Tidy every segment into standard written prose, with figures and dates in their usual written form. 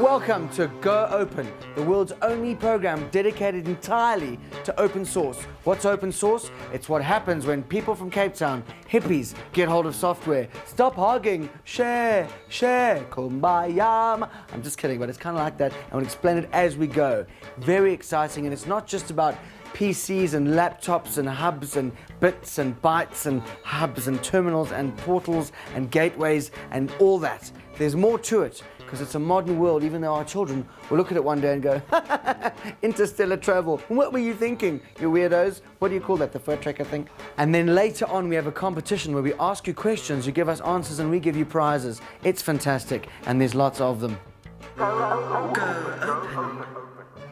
Welcome to Go Open, the world's only program dedicated entirely to open source. What's open source? It's what happens when people from Cape Town, hippies, get hold of software. Stop hogging, share, kumbaya. I'm just kidding, but it's kind of like that, and we'll explain it as we go. Very exciting, and it's not just about PCs and laptops and hubs and bits and bytes and hubs and terminals and portals and gateways and all that. There's more to it, because it's a modern world, even though our children will look at it one day and go, interstellar travel. What were you thinking, you weirdos? What do you call that, the fur tracker thing? And then later on we have a competition where we ask you questions, you give us answers, and we give you prizes. It's fantastic, and there's lots of them. Go Open.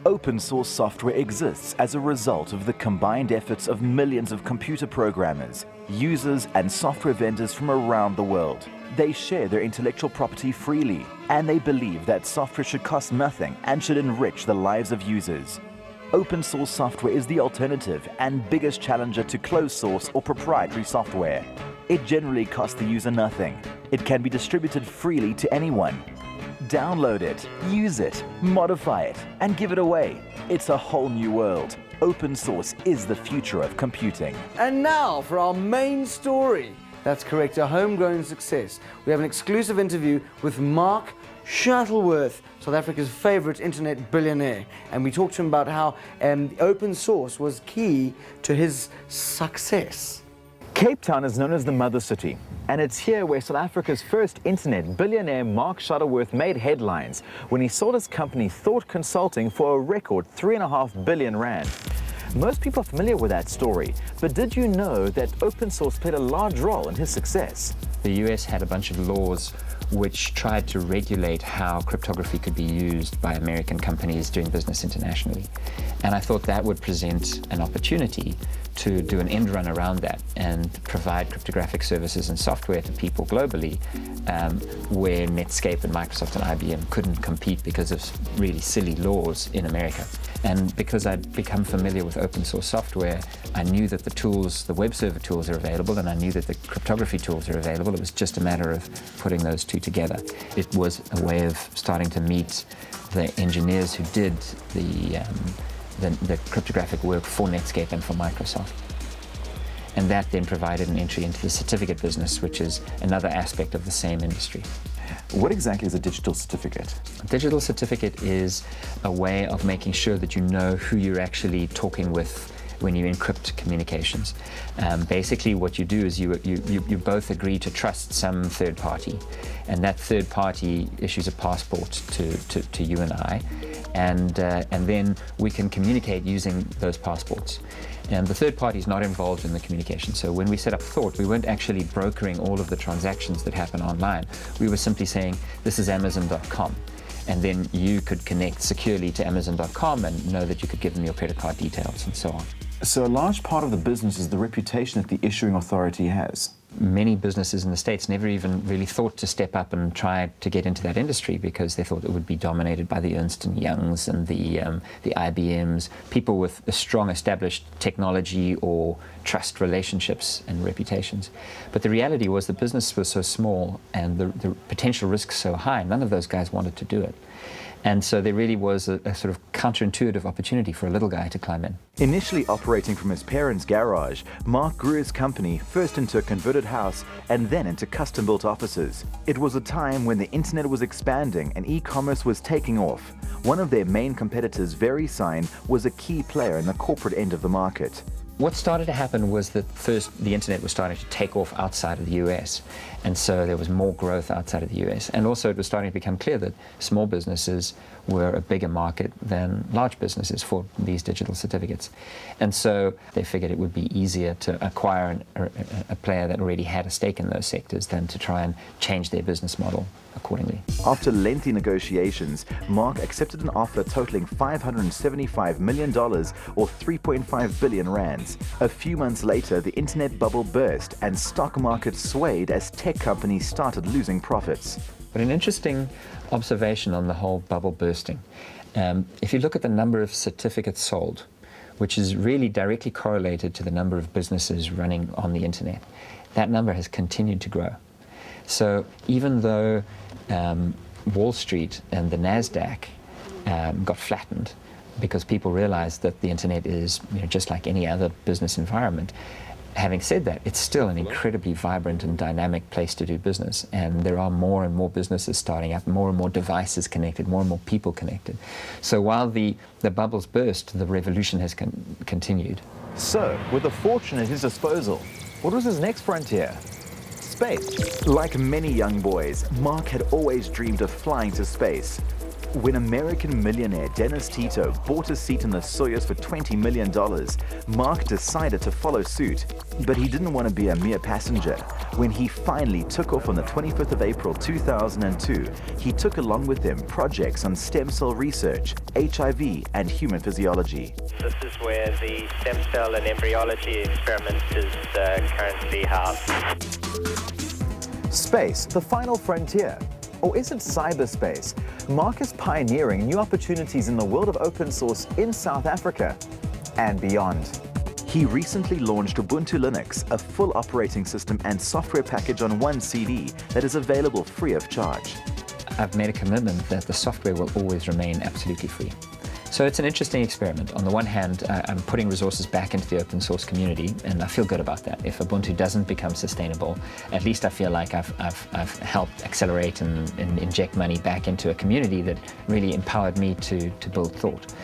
Open source software exists as a result of the combined efforts of millions of computer programmers, users, and software vendors from around the world. They share their intellectual property freely, and they believe that software should cost nothing and should enrich the lives of users. Open source software is the alternative and biggest challenger to closed source or proprietary software. It generally costs the user nothing. It can be distributed freely to anyone. Download it, use it, modify it, and give it away. It's a whole new world. Open source is the future of computing. And now for our main story. That's correct, a homegrown success. We have an exclusive interview with Mark Shuttleworth, South Africa's favorite internet billionaire. And we talked to him about how open source was key to his success. Cape Town is known as the Mother City, and it's here where South Africa's first internet billionaire Mark Shuttleworth made headlines when he sold his company Thought Consulting for a record 3.5 billion rand. Most people are familiar with that story, but did you know that open source played a large role in his success? The US had a bunch of laws which tried to regulate how cryptography could be used by American companies doing business internationally. And I thought that would present an opportunity to do an end run around that and provide cryptographic services and software to people globally, where Netscape and Microsoft and IBM couldn't compete because of really silly laws in America. And because I'd become familiar with open source software, I knew that the tools, the web server tools are available, and I knew that the cryptography tools are available. It was just a matter of putting those two together. It was a way of starting to meet the engineers who did the cryptographic work for Netscape and for Microsoft. And that then provided an entry into the certificate business, which is another aspect of the same industry. What exactly is a digital certificate? A digital certificate is a way of making sure that you know who you're actually talking with when you encrypt communications. Basically what you do is you both agree to trust some third party, and that third party issues a passport to you and I, and then we can communicate using those passports. And the third party is not involved in the communication. So when we set up Thought, we weren't actually brokering all of the transactions that happen online. We were simply saying, this is Amazon.com. And then you could connect securely to Amazon.com and know that you could give them your credit card details and so on. So a large part of the business is the reputation that the issuing authority has. Many businesses in the States never even really thought to step up and try to get into that industry because they thought it would be dominated by the Ernst & Youngs and the IBMs, people with a strong established technology or trust relationships and reputations. But the reality was the business was so small and the potential risks so high, none of those guys wanted to do it. And so there really was a sort of counterintuitive opportunity for a little guy to climb in. Initially operating from his parents' garage, Mark grew his company first into a converted house and then into custom-built offices. It was a time when the internet was expanding and e-commerce was taking off. One of their main competitors, VeriSign, was a key player in the corporate end of the market. What started to happen was that first the internet was starting to take off outside of the US, and so there was more growth outside of the US. And also it was starting to become clear that small businesses were a bigger market than large businesses for these digital certificates. And so they figured it would be easier to acquire a player that already had a stake in those sectors than to try and change their business model accordingly. After lengthy negotiations, Mark accepted an offer totaling $575 million or 3.5 billion rands. A few months later, the internet bubble burst and stock markets swayed as tech companies started losing profits. But an interesting observation on the whole bubble bursting. If you look at the number of certificates sold, which is really directly correlated to the number of businesses running on the internet, that number has continued to grow. So even though Wall Street and the NASDAQ got flattened because people realized that the internet is, just like any other business environment. Having said that, it's still an incredibly vibrant and dynamic place to do business, and there are more and more businesses starting up, more and more devices connected, more and more people connected. So while the bubbles burst, the revolution has continued. So, with a fortune at his disposal, what was his next frontier? Space. Like many young boys, Mark had always dreamed of flying to space. When American millionaire Dennis Tito bought a seat in the Soyuz for $20 million, Mark decided to follow suit. But he didn't want to be a mere passenger. When he finally took off on the 25th of April 2002, he took along with him projects on stem cell research, HIV, and human physiology. This is where the stem cell and embryology experiment is currently housed. Space, the final frontier. Or is it cyberspace? Mark is pioneering new opportunities in the world of open source in South Africa and beyond. He recently launched Ubuntu Linux, a full operating system and software package on one CD that is available free of charge. I've made a commitment that the software will always remain absolutely free. So it's an interesting experiment. On the one hand, I'm putting resources back into the open source community, and I feel good about that. If Ubuntu doesn't become sustainable, at least I feel like I've helped accelerate and inject money back into a community that really empowered me to build thought.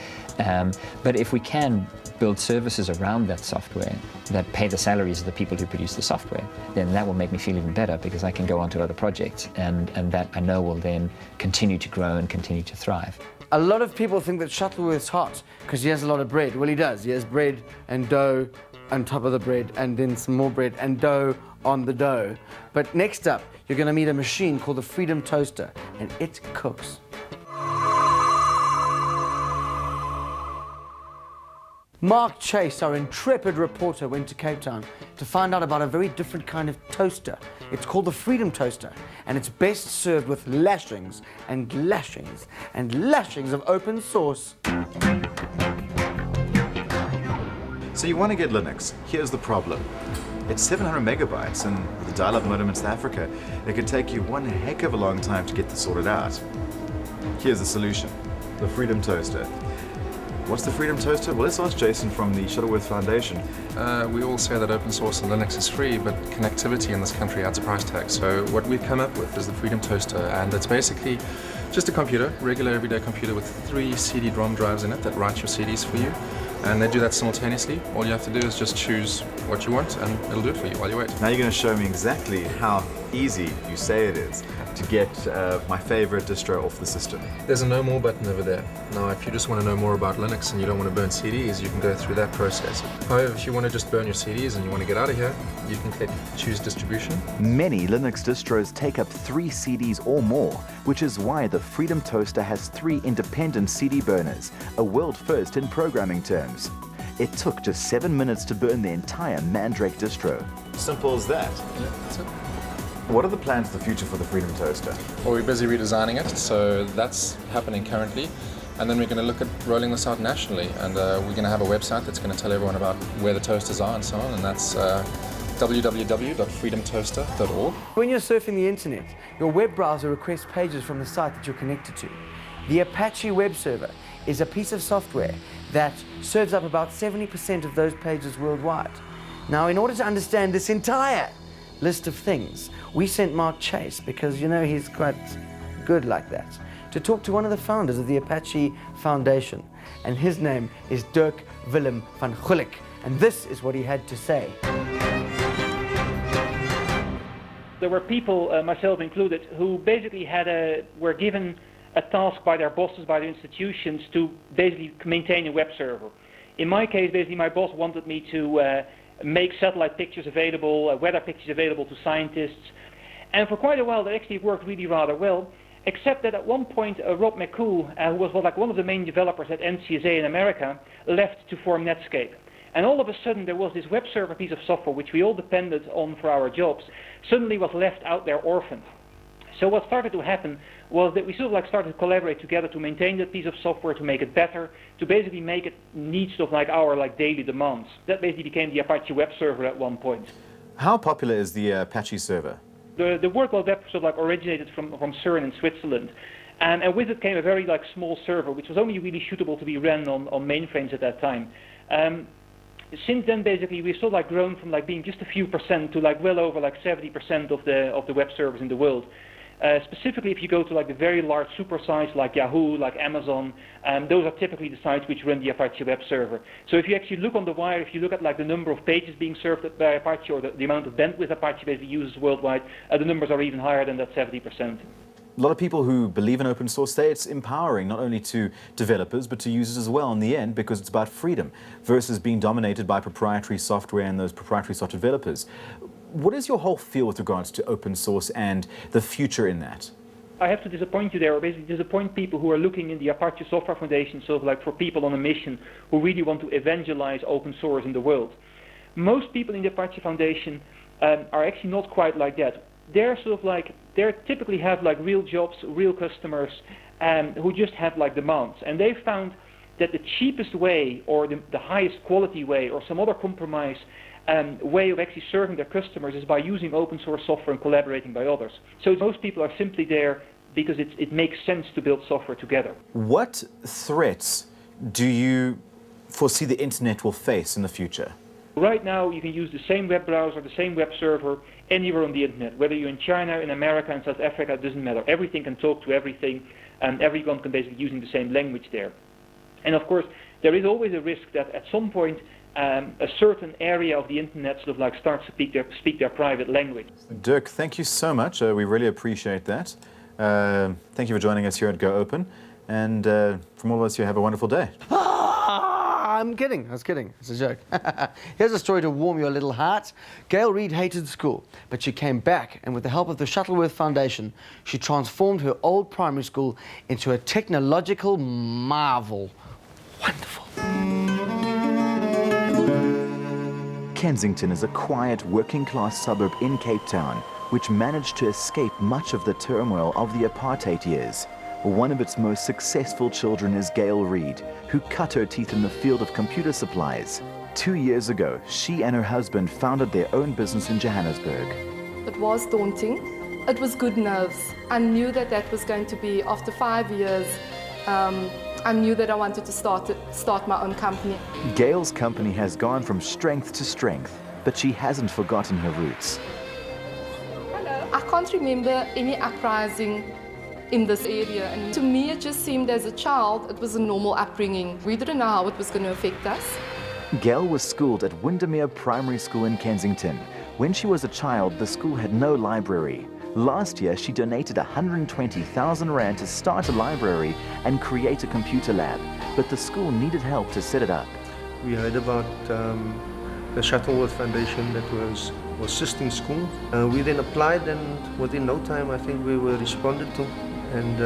But if we can build services around that software that pay the salaries of the people who produce the software, then that will make me feel even better because I can go on to other projects, and that I know will then continue to grow and continue to thrive. A lot of people think that Shuttleworth's hot because he has a lot of bread. Well, he does. He has bread and dough on top of the bread, and then some more bread and dough on the dough. But next up, you're going to meet a machine called the Freedom Toaster, and it cooks. Mark Chase, our intrepid reporter, went to Cape Town to find out about a very different kind of toaster. It's called the Freedom Toaster, and it's best served with lashings and lashings and lashings of open source. So you want to get Linux. Here's the problem. It's 700 megabytes, and with a dial-up modem in South Africa, it could take you one heck of a long time to get this sorted out. Here's the solution. The Freedom Toaster. What's the Freedom Toaster? Well, let's ask Jason from the Shuttleworth Foundation. We all say that open source and Linux is free, but connectivity in this country adds a price tag. So what we've come up with is the Freedom Toaster, and it's basically just a computer, regular everyday computer with 3 CD-ROM drives in it that write your CDs for you. And they do that simultaneously. All you have to do is just choose what you want, and it'll do it for you while you wait. Now you're going to show me exactly how easy you say it is to get my favorite distro off the system. There's a No More button over there. Now, if you just want to know more about Linux and you don't want to burn CDs, you can go through that process. However, if you want to just burn your CDs and you want to get out of here, you can click Choose Distribution. Many Linux distros take up 3 CDs or more, which is why the Freedom Toaster has 3 independent CD burners, a world first in programming terms. It took just 7 minutes to burn the entire Mandrake distro. Simple as that. Yeah, that's it. What are the plans for the future for the Freedom Toaster? Well, we're busy redesigning it, so that's happening currently. And then we're going to look at rolling this out nationally, and we're going to have a website that's going to tell everyone about where the toasters are and so on, and that's www.freedomtoaster.org. When you're surfing the internet, your web browser requests pages from the site that you're connected to. The Apache web server is a piece of software that serves up about 70% of those pages worldwide. Now, in order to understand this entire list of things, we sent Mark Chase, because he's quite good like that, to talk to one of the founders of the Apache Foundation, and his name is Dirk Willem van Gulik, and this is what he had to say. There were people, myself included, who basically were given a task by their bosses, by their institutions, to basically maintain a web server. In my case, basically my boss wanted me to make satellite pictures available, weather pictures available to scientists. And for quite a while that actually worked really rather well, except that at one point Rob McCool, who was one of the main developers at NCSA in America, left to form Netscape. And all of a sudden there was this web server piece of software which we all depended on for our jobs, suddenly was left out there orphaned. So what started to happen was that we sort of started to collaborate together to maintain that piece of software, to make it better, to basically make it meet stuff like our daily demands. That basically became the Apache web server at one point. How popular is the Apache server? The World Wide Web sort of like originated from CERN in Switzerland. And with it came a very like small server, which was only really suitable to be run on mainframes at that time. Since then, basically, we've sort of like grown from like being just a few percent to like well over like 70% of the web servers in the world. Specifically, if you go to like the very large super sites like Yahoo, like Amazon, those are typically the sites which run the Apache web server. So if you actually look on the wire, if you look at like the number of pages being served by Apache or the amount of bandwidth Apache basically uses worldwide, the numbers are even higher than that 70%. A lot of people who believe in open source say it's empowering not only to developers but to users as well in the end, because it's about freedom versus being dominated by proprietary software and those proprietary software developers. What is your whole feel with regards to open source and the future in that? I have to disappoint you there, or basically disappoint people who are looking in the Apache Software Foundation, sort of like for people on a mission who really want to evangelize open source in the world. Most people in the Apache Foundation are actually not quite like that. They're sort of like, they typically have like real jobs, real customers, who just have like demands. And they found that the cheapest way, or the highest quality way, or some other compromise way of actually serving their customers is by using open source software and collaborating by others. So most people are simply there because it makes sense to build software together. What threats do you foresee the internet will face in the future? Right now, you can use the same web browser, the same web server, anywhere on the internet. Whether you're in China, in America, in South Africa, it doesn't matter. Everything can talk to everything, and everyone can basically using the same language there. And of course, there is always a risk that at some point, a certain area of the internet sort of like starts to speak their private language. Dirk, thank you so much. We really appreciate that. Thank you for joining us here at Go Open. And from all of us here, have a wonderful day. I'm kidding. I was kidding. It's a joke. Here's a story to warm your little heart. Gail Reed hated school, but she came back, and with the help of the Shuttleworth Foundation, she transformed her old primary school into a technological marvel. Wonderful. Kensington is a quiet, working-class suburb in Cape Town, which managed to escape much of the turmoil of the apartheid years. One of its most successful children is Gail Reed, who cut her teeth in the field of computer supplies. 2 years ago, she and her husband founded their own business in Johannesburg. It was daunting. It was good nerves. I knew that that was going to be, after 5 years, I knew that I wanted to start my own company. Gail's company has gone from strength to strength, but she hasn't forgotten her roots. Hello. I can't remember any uprising in this area, and to me it just seemed as a child it was a normal upbringing. We didn't know how it was going to affect us. Gail was schooled at Windermere Primary School in Kensington. When she was a child, the school had no library. Last year, she donated 120,000 rand to start a library and create a computer lab, but the school needed help to set it up. We heard about the Shuttleworth Foundation that was assisting school. We then applied, and within no time I think we were responded to, and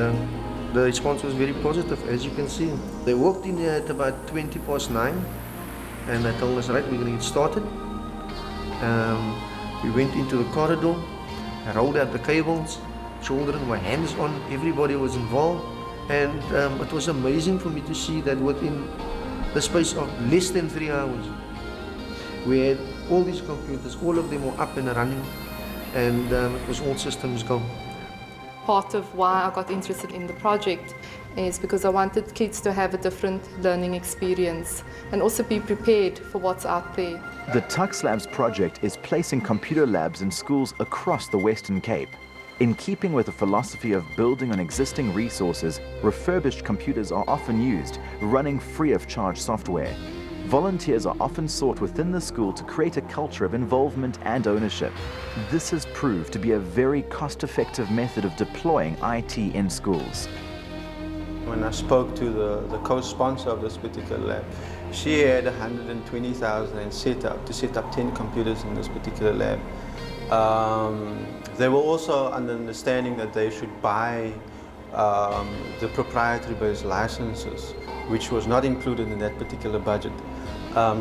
the response was very positive, as you can see. They walked in here at about 9:20, and they told us, right, we're going to get started. We went into the corridor, rolled out the cables, children were hands-on, everybody was involved, and it was amazing for me to see that within the space of less than 3 hours, we had all these computers, all of them were up and running, and it was all systems go. Part of why I got interested in the project is because I wanted kids to have a different learning experience and also be prepared for what's out there. The Tux Labs project is placing computer labs in schools across the Western Cape. In keeping with the philosophy of building on existing resources, refurbished computers are often used, running free of charge software. Volunteers are often sought within the school to create a culture of involvement and ownership. This has proved to be a very cost-effective method of deploying IT in schools. When I spoke to the co-sponsor of this particular lab, she had 120,000 and set up 10 computers in this particular lab. They were also under understanding that they should buy the proprietary-based licenses, which was not included in that particular budget.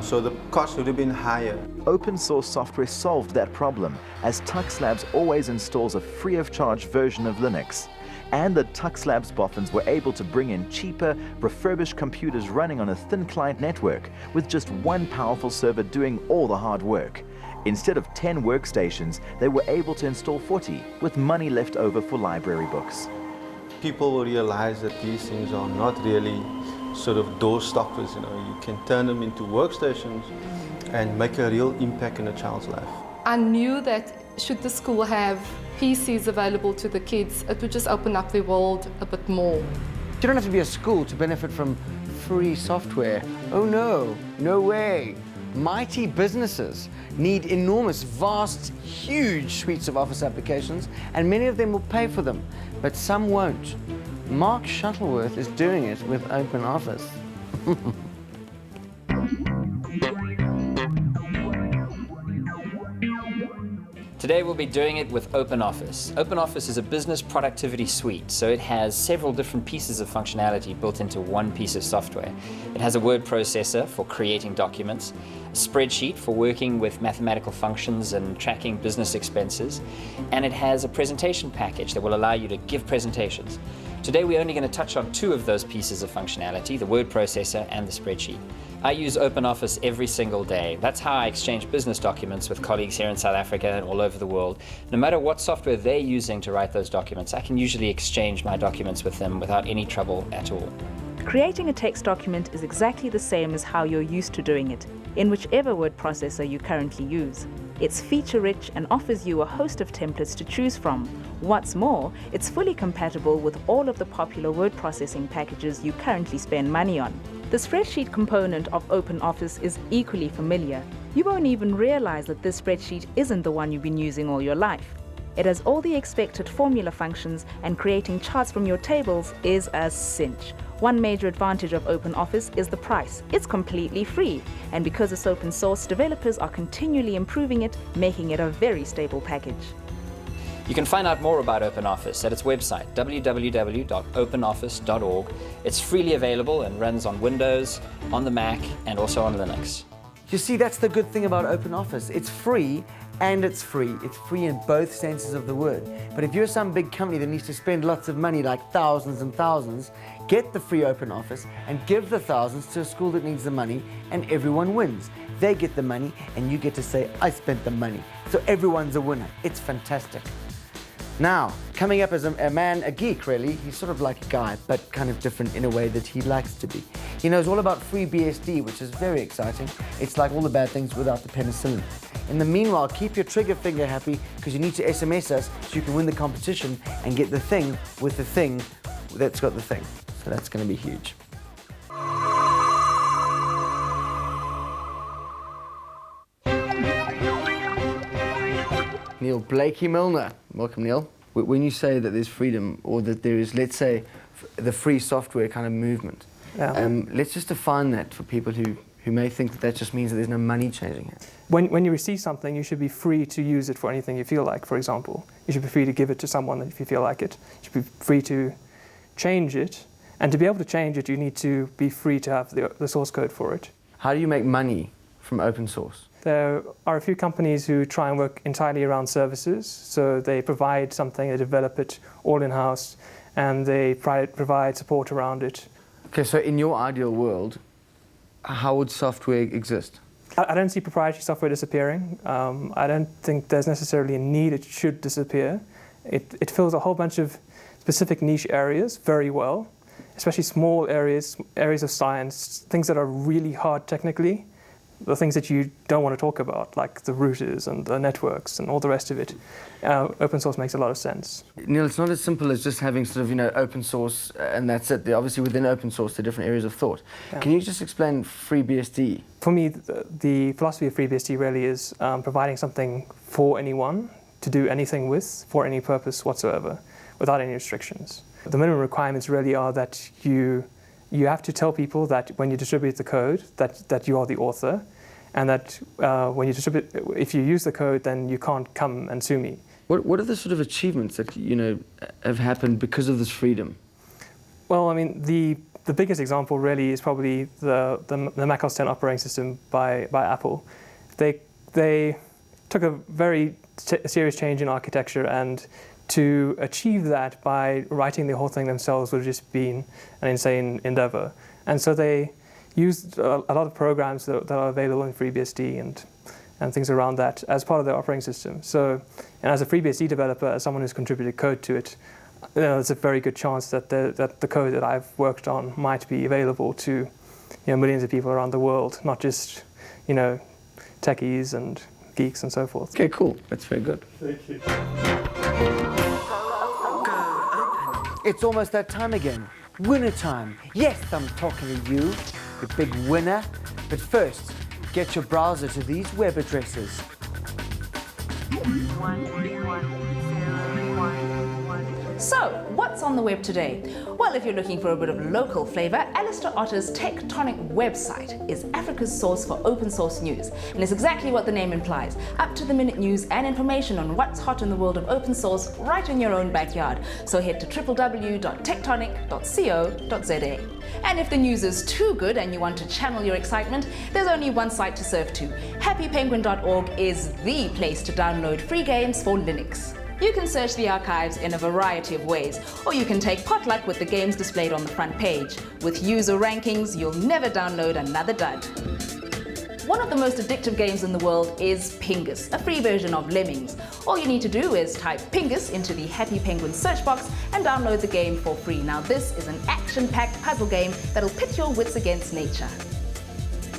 So the cost would have been higher. Open source software solved that problem, as Tux Labs always installs a free-of-charge version of Linux. And the Tux Labs boffins were able to bring in cheaper, refurbished computers running on a thin client network, with just one powerful server doing all the hard work. Instead of 10 workstations, they were able to install 40, with money left over for library books. People will realize that these things are not really sort of door stoppers, you know. You can turn them into workstations and make a real impact in a child's life. I knew that should the school have PCs available to the kids, it would just open up their world a bit more. You don't have to be a school to benefit from free software. Oh no, no way. Mighty businesses need enormous, vast, huge suites of Office applications, and many of them will pay for them, but some won't. Mark Shuttleworth is doing it with OpenOffice. Today we'll be doing it with OpenOffice. OpenOffice is a business productivity suite, so it has several different pieces of functionality built into one piece of software. It has a word processor for creating documents, a spreadsheet for working with mathematical functions and tracking business expenses, and it has a presentation package that will allow you to give presentations. Today we're only going to touch on two of those pieces of functionality, the word processor and the spreadsheet. I use OpenOffice every single day. That's how I exchange business documents with colleagues here in South Africa and all over the world. No matter what software they're using to write those documents, I can usually exchange my documents with them without any trouble at all. Creating a text document is exactly the same as how you're used to doing it, in whichever word processor you currently use. It's feature-rich and offers you a host of templates to choose from. What's more, it's fully compatible with all of the popular word processing packages you currently spend money on. The spreadsheet component of OpenOffice is equally familiar. You won't even realize that this spreadsheet isn't the one you've been using all your life. It has all the expected formula functions, and creating charts from your tables is a cinch. One major advantage of OpenOffice is the price. It's completely free, and because it's open source, developers are continually improving it, making it a very stable package. You can find out more about OpenOffice at its website, www.openoffice.org. It's freely available and runs on Windows, on the Mac, and also on Linux. You see, that's the good thing about OpenOffice. It's free, and it's free. It's free in both senses of the word. But if you're some big company that needs to spend lots of money, like thousands and thousands, get the free OpenOffice and give the thousands to a school that needs the money, and everyone wins. They get the money, and you get to say, I spent the money. So everyone's a winner. It's fantastic. Now, coming up as a man, a geek really, he's sort of like a guy, but kind of different in a way that he likes to be. He knows all about FreeBSD, which is very exciting. It's like all the bad things without the penicillin. In the meanwhile, keep your trigger finger happy, because you need to SMS us so you can win the competition and get the thing with the thing that's got the thing. So that's going to be huge. Neil Blakey Milner. Welcome, Neil. When you say that there's freedom, or that there is, let's say, the free software kind of movement, let's just define that for people who may think that just means that there's no money changing it. When you receive something, you should be free to use it for anything you feel like, for example. You should be free to give it to someone if you feel like it. You should be free to change it. And to be able to change it, you need to be free to have the source code for it. How do you make money from open source? There are a few companies who try and work entirely around services. So they provide something, they develop it all in-house, and they provide support around it. Okay, so in your ideal world, how would software exist? I don't see proprietary software disappearing. I don't think there's necessarily a need it should disappear. It fills a whole bunch of specific niche areas very well, especially small areas of science, things that are really hard technically, the things that you don't want to talk about, like the routers and the networks and all the rest of it. Open source makes a lot of sense. Neil, it's not as simple as just having sort of, open source and that's it. Obviously within open source there are different areas of thought. Yeah. Can you just explain FreeBSD? For me, the philosophy of FreeBSD really is providing something for anyone to do anything with, for any purpose whatsoever, without any restrictions. The minimum requirements really are that you have to tell people that when you distribute the code that you are the author, and that when you distribute, if you use the code, then you can't come and sue me. What are the sort of achievements that have happened because of this freedom? Well, I mean, the biggest example really is probably the Mac OS X operating system by Apple. They took a very serious change in architecture, and to achieve that by writing the whole thing themselves would have just been an insane endeavor. And so they used a lot of programs that are available in FreeBSD, and things around that as part of their operating system. So, and as a FreeBSD developer, as someone who's contributed code to it, there's a very good chance that the code that I've worked on might be available to millions of people around the world, not just techies and geeks and so forth. Okay, cool. That's very good. Thank you. It's almost that time again. Winner time. Yes, I'm talking to you, you big winner. But first, get your browser to these web addresses. So, what's on the web today? Well, if you're looking for a bit of local flavor, Alistair Otter's Tectonic website is Africa's source for open source news. And it's exactly what the name implies. Up-to-the-minute news and information on what's hot in the world of open source right in your own backyard. So head to www.tectonic.co.za. And if the news is too good and you want to channel your excitement, there's only one site to surf to. happypenguin.org is the place to download free games for Linux. You can search the archives in a variety of ways, or you can take potluck with the games displayed on the front page. With user rankings, you'll never download another dud. One of the most addictive games in the world is Pingus, a free version of Lemmings. All you need to do is type Pingus into the Happy Penguin search box and download the game for free. Now this is an action-packed puzzle game that'll pit your wits against nature.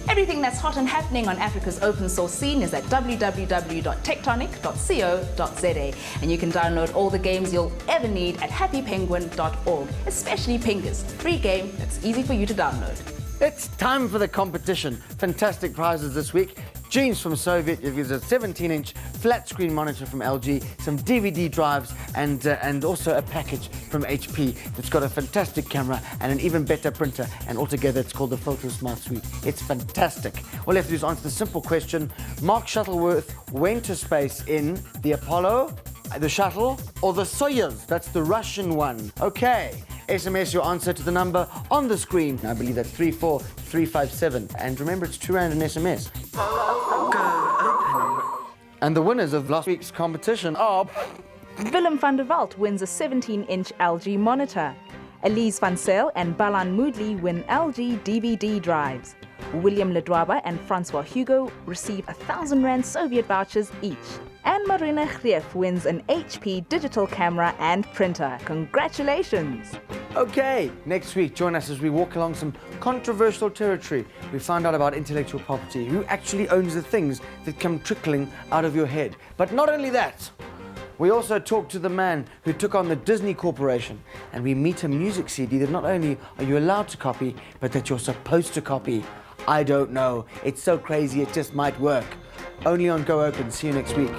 Everything that's hot and happening on Africa's open source scene is at www.tectonic.co.za, and you can download all the games you'll ever need at happypenguin.org, especially Pingus, a free game that's easy for you to download. It's time for the competition. Fantastic prizes this week. Jeans from Soviet, it gives a 17-inch flat screen monitor from LG, some DVD drives, and also a package from HP that's got a fantastic camera and an even better printer, and altogether it's called the Photo Smart Suite. It's fantastic. All you have to do is answer the simple question: Mark Shuttleworth went to space in the Apollo, the shuttle, or the Soyuz? That's the Russian one. Okay. SMS your answer to the number on the screen. I believe that's 34357. And remember, it's £2 an SMS. And the winners of last week's competition are... Willem van der Walt wins a 17-inch LG monitor. Elise van Zyl and Balan Moodley win LG DVD drives. William Ledwaba and Francois Hugo receive 1,000 Rand Soviet vouchers each. And Marina Greef wins an HP digital camera and printer. Congratulations! Okay, next week join us as we walk along some controversial territory. We find out about intellectual property, who actually owns the things that come trickling out of your head. But not only that, we also talk to the man who took on the Disney Corporation, and we meet a music CD that not only are you allowed to copy, but that you're supposed to copy. I don't know. It's so crazy it just might work. Only on Go Open. See you next week.